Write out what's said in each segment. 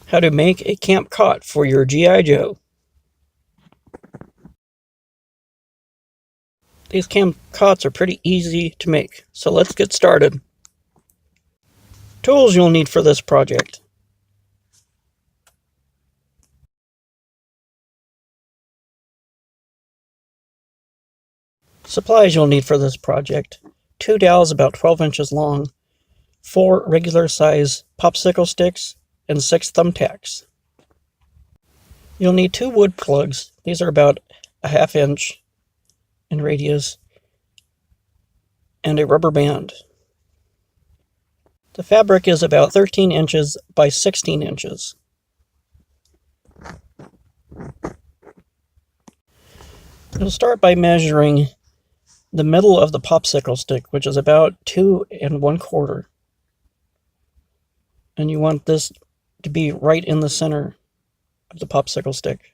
How to make a camp cot for your G.I. Joe. These camp cots are pretty easy to make, so let's get started. Tools you'll need for this project. Supplies you'll need for this project. 2 dowels about 12 inches long, 4 regular size popsicle sticks, and 6 thumbtacks. You'll need 2 wood plugs. These are about a ½ inch in radius, and a rubber band. The fabric is about 13 inches by 16 inches. You'll start by measuring the middle of the popsicle stick, which is about 2 1/4. And you want this to be right in the center of the popsicle stick.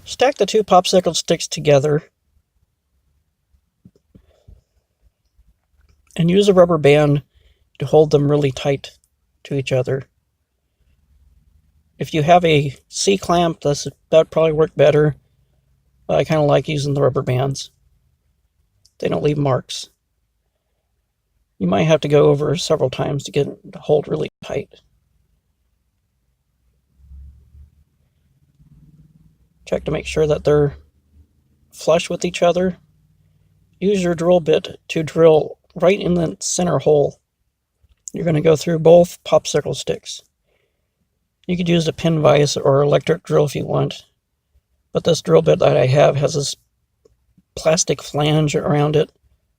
Stack the 2 popsicle sticks together and use a rubber band to hold them really tight to each other. If you have a C-clamp, that'd probably work better. But I kind of like using the rubber bands. They don't leave marks. You might have to go over several times to get it to hold really tight. Check to make sure that they're flush with each other. Use your drill bit to drill right in the center hole. You're going to go through both popsicle sticks. You could use a pin vise or electric drill if you want, but this drill bit that I have has this plastic flange around it,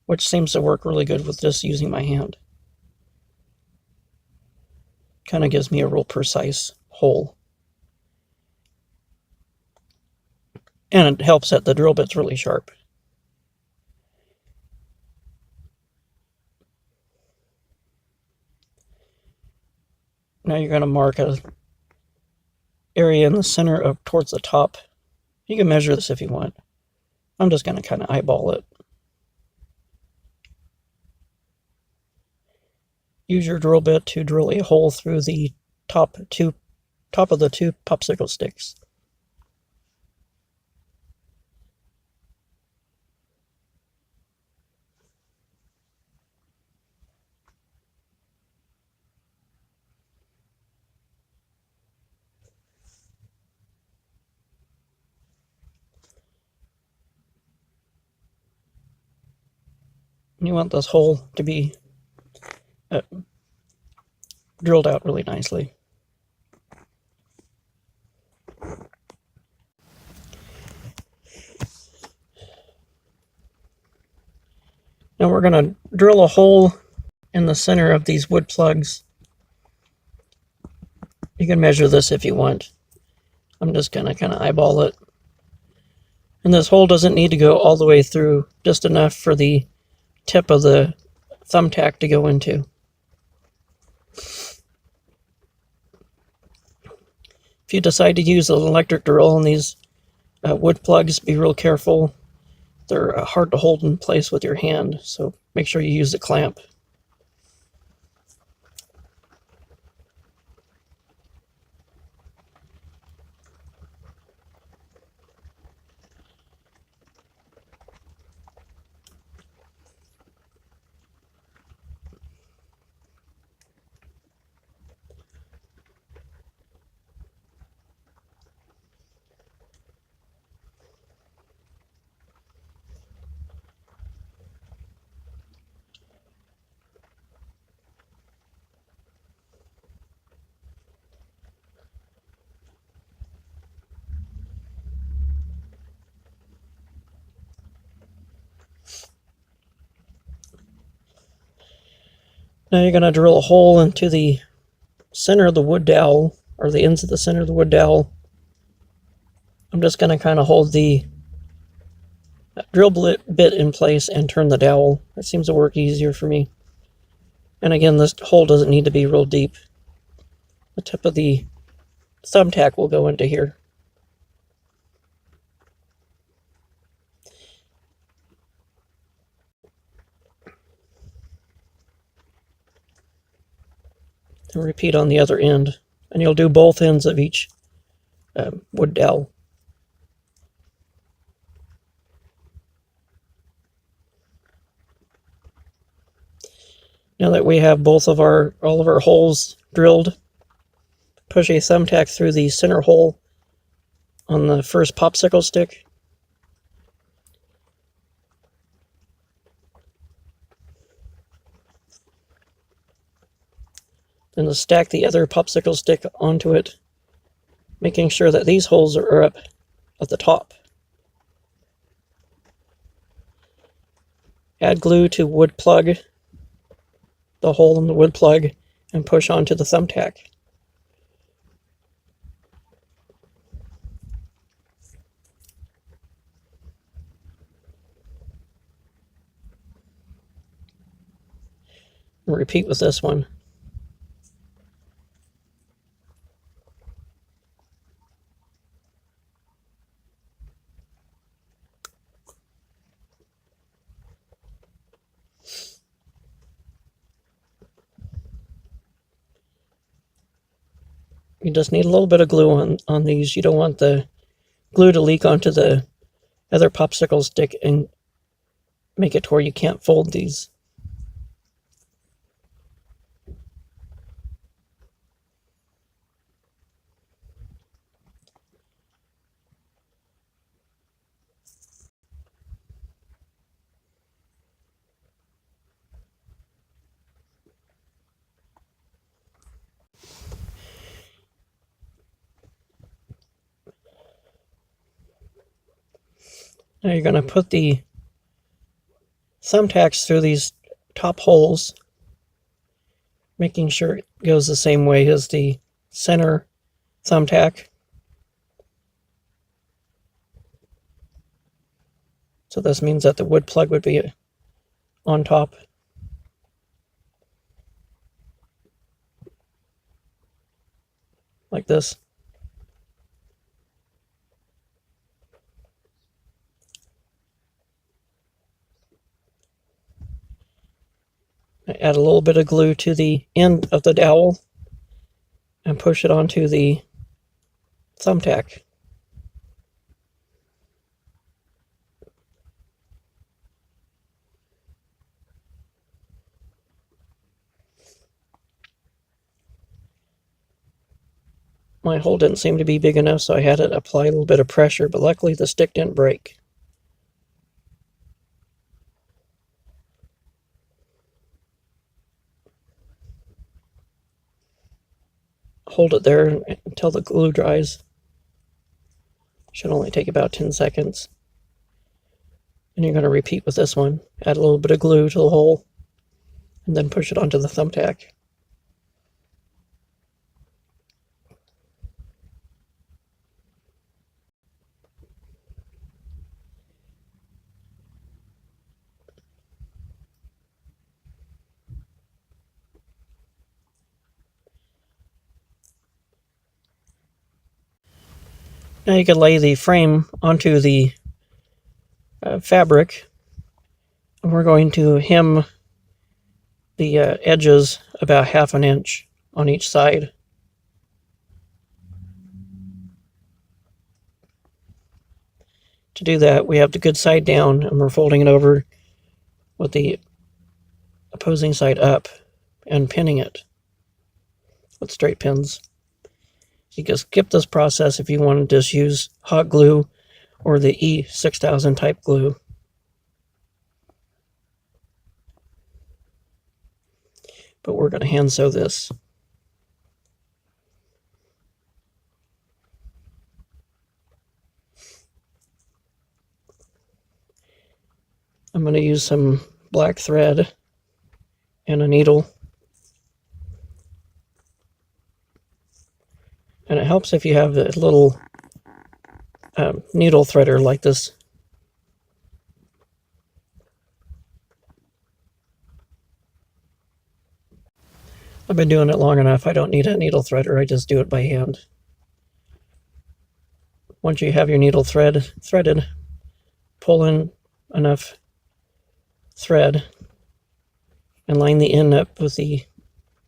which seems to work really good with just using my hand. Kind of gives me a real precise hole. And it helps that the drill bit's really sharp. Now you're going to mark an area in the center of towards the top. You can measure this if you want. I'm just going to kind of eyeball it. Use your drill bit to drill a hole through the top of the 2 popsicle sticks. You want this hole to be drilled out really nicely. Now we're going to drill a hole in the center of these wood plugs. You can measure this if you want. I'm just going to kind of eyeball it. And this hole doesn't need to go all the way through, just enough for the tip of the thumbtack to go into. If you decide to use an electric drill on these wood plugs, be real careful. They're hard to hold in place with your hand, so make sure you use a clamp. Now you're going to drill a hole into the center of the wood dowel, or the ends of the center of the wood dowel. I'm just going to kind of hold the drill bit in place and turn the dowel. That seems to work easier for me. And again, this hole doesn't need to be real deep. The tip of the thumbtack will go into here. And repeat on the other end. And you'll do both ends of each wood dowel. Now that we have all of our holes drilled, push a thumbtack through the center hole on the first popsicle stick. Then to stack the other popsicle stick onto it, making sure that these holes are up at the top. Add glue to wood plug, the hole in the wood plug, and push onto the thumbtack. And repeat with this one. You just need a little bit of glue on these. You don't want the glue to leak onto the other popsicle stick and make it to where you can't fold these. Now you're going to put the thumbtacks through these top holes, making sure it goes the same way as the center thumbtack. So this means that the wood plug would be on top. Like this. Add a little bit of glue to the end of the dowel and push it onto the thumbtack. My hole didn't seem to be big enough, so I had to apply a little bit of pressure, but luckily the stick didn't break. Hold it there until the glue dries. Should only take about 10 seconds. And you're going to repeat with this one. Add a little bit of glue to the hole, and then push it onto the thumbtack. Now you can lay the frame onto the fabric. And we're going to hem the edges about 1/2 inch on each side. To do that, we have the good side down, and we're folding it over with the opposing side up and pinning it with straight pins. You can skip this process if you want to just use hot glue or the E6000 type glue. But we're going to hand sew this. I'm going to use some black thread and a needle. And it helps if you have a little needle threader like this. I've been doing it long enough. I don't need a needle threader. I just do it by hand. Once you have your needle threaded, pull in enough thread and line the end up with the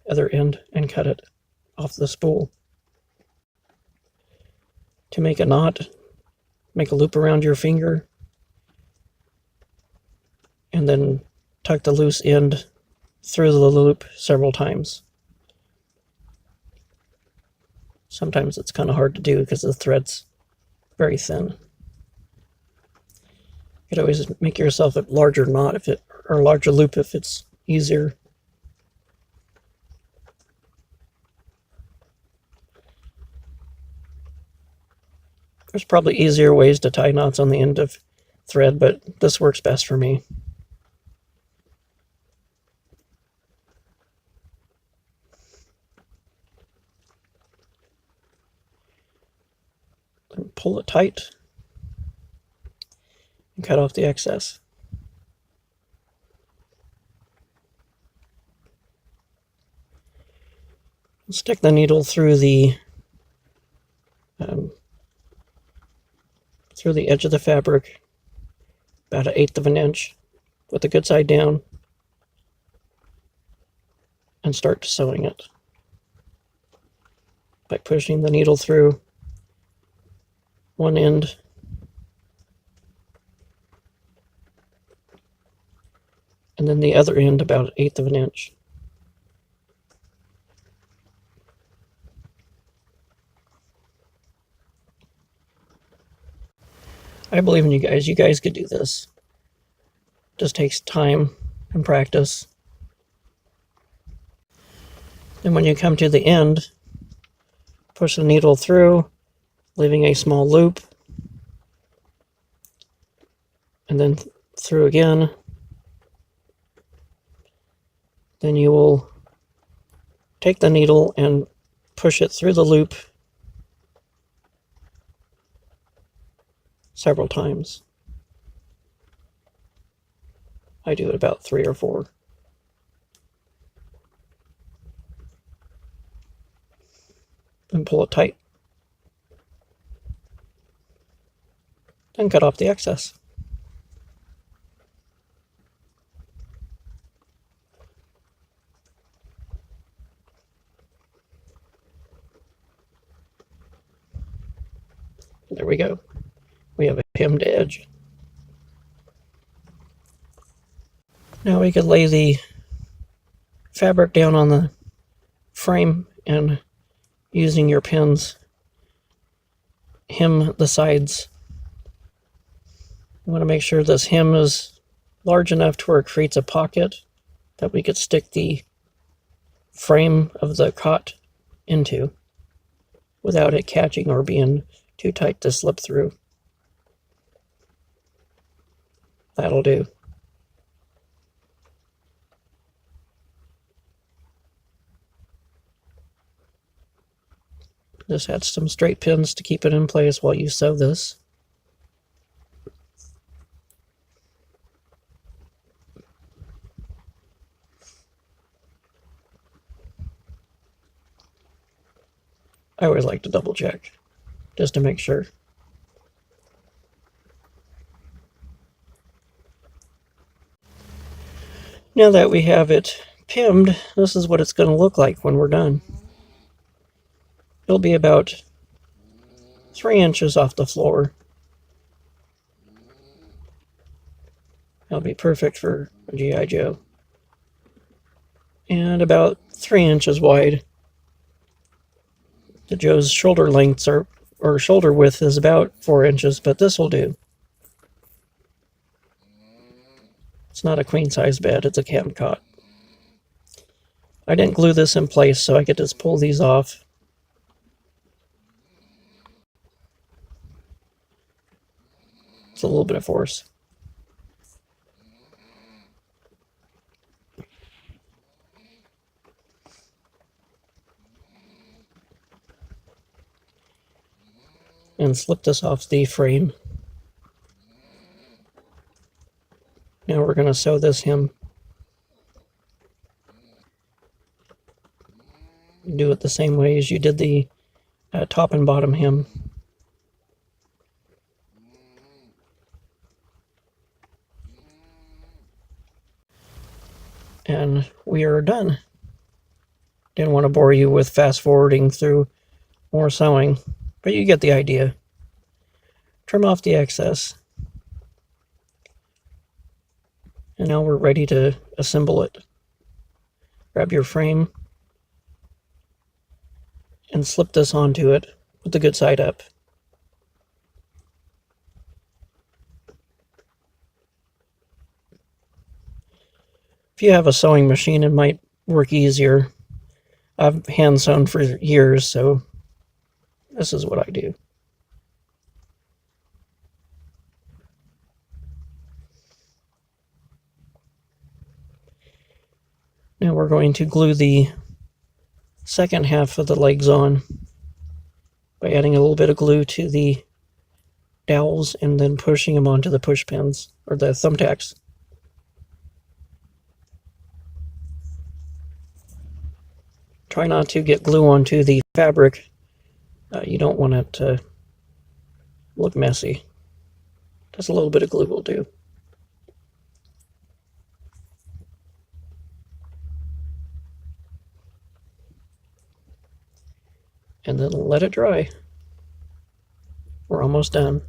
other end and cut it off the spool. To make a knot, make a loop around your finger and then tuck the loose end through the loop several times. Sometimes it's kind of hard to do because the thread's very thin. You could always make yourself a larger knot or a larger loop if it's easier. There's probably easier ways to tie knots on the end of thread, but this works best for me. Then pull it tight and cut off the excess. Stick the needle through the edge of the fabric, about 1/8 of an inch, with the good side down, and start sewing it by pushing the needle through one end and then the other end about 1/8 of an inch. I believe in you guys. You guys could do this. Just takes time and practice. And when you come to the end, push the needle through, leaving a small loop, and then through again. Then you will take the needle and push it through the loop several times. I do it about 3 or 4. And pull it tight. Then cut off the excess. There we go. We have a hemmed edge. Now we could lay the fabric down on the frame and using your pins hem the sides. You want to make sure this hem is large enough to where it creates a pocket that we could stick the frame of the cot into without it catching or being too tight to slip through. That'll do. Just add some straight pins to keep it in place while you sew this. I always like to double check, just to make sure. Now that we have it pinned, this is what it's going to look like when we're done. It'll be about 3 inches off the floor. That'll be perfect for a G.I. Joe. And about 3 inches wide. The Joe's shoulder lengths or shoulder width is about 4 inches, but this will do. It's not a queen size bed, it's a camp cot. I didn't glue this in place, so I could just pull these off. It's a little bit of force. And slip this off the frame. Now we're going to sew this hem. Do it the same way as you did the top and bottom hem. And we are done. Didn't want to bore you with fast forwarding through more sewing, but you get the idea. Trim off the excess. And now we're ready to assemble it. Grab your frame and slip this onto it with the good side up. If you have a sewing machine, it might work easier. I've hand sewn for years, so this is what I do. Now we're going to glue the second half of the legs on by adding a little bit of glue to the dowels and then pushing them onto the push pins, or the thumbtacks. Try not to get glue onto the fabric. You don't want it to look messy. Just a little bit of glue will do. And then let it dry. We're almost done.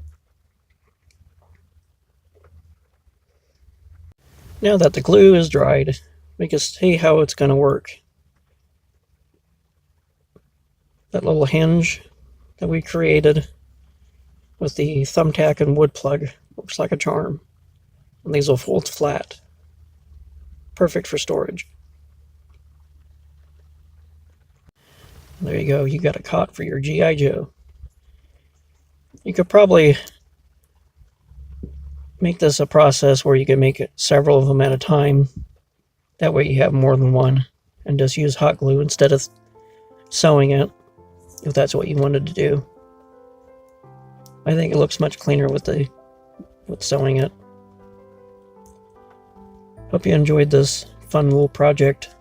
Now that the glue is dried, we can see how it's going to work. That little hinge that we created with the thumbtack and wood plug looks like a charm. And these will fold flat. Perfect for storage. There you go, you got a cot for your G.I. Joe. You could probably make this a process where you can make it several of them at a time. That way you have more than one. And just use hot glue instead of sewing it, if that's what you wanted to do. I think it looks much cleaner with sewing it. Hope you enjoyed this fun little project.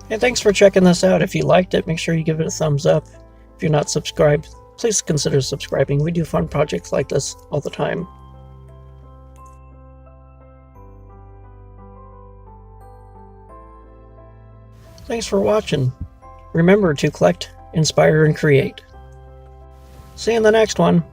And thanks for checking this out. If you liked it, make sure you give it a thumbs up. If you're not subscribed, please consider subscribing. We do fun projects like this all the time. Thanks for watching. Remember to collect, inspire, and create. See you in the next one.